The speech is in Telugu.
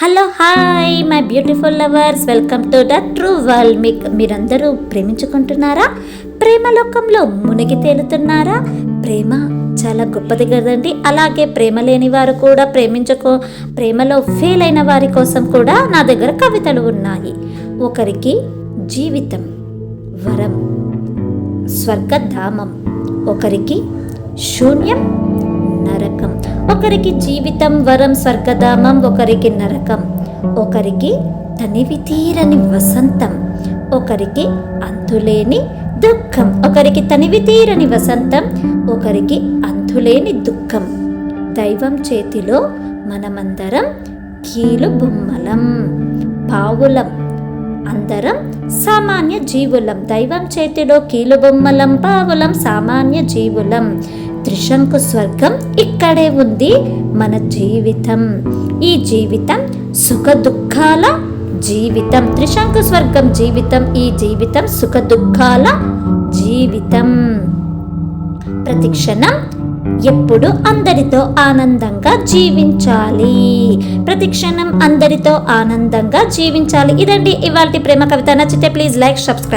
Hello hi my beautiful lovers, welcome to the true world. మీరందరూ ప్రేమించుకుంటున్నారా? ప్రేమలోకంలో మునిగి తేలుతున్నారా? ప్రేమ చాలా గొప్పది కదండి. అలాగే ప్రేమ లేని వారు కూడా ప్రేమలో ఫెయిల్ అయిన వారి కోసం కూడా నా దగ్గర కవితలు ఉన్నాయి. ఒకరికి జీవితం వరం స్వర్గధామం, ఒకరికి శూన్యం నరకం. ఒకరికి జీవితం వరం స్వర్గధామం, ఒకరికి నరకం. ఒకరికి తనివి తీరని వసంతం, ఒకరికి అంతులేని దుఃఖం. ఒకరికి తనివి తీరని వసంతం, ఒకరికి అంతులేని దుఃఖం. దైవం చేతిలో మనమందరం కీలు బొమ్మలం, పావులం, అందరం సామాన్య జీవులం. దైవం చేతిలో కీలుబొమ్మలం, పావులం, సామాన్య జీవులం. త్రిశంకు స్వర్గం ఇక్కడే ఉంది మన జీవితం. ఈ జీవితం సుఖ దుఃఖాల జీవితం. త్రిశంకు స్వర్గం జీవితం, ఈ జీవితం సుఖ దుఃఖాల జీవితం. ప్రతిక్షణం ఎప్పుడు అందరితో ఆనందంగా జీవించాలి. ప్రతిక్షణం అందరితో ఆనందంగా జీవించాలి. ఇదండి ఇవాల్టి ప్రేమ కవిత. నచ్చితే ప్లీజ్ లైక్, సబ్స్క్రైబ్.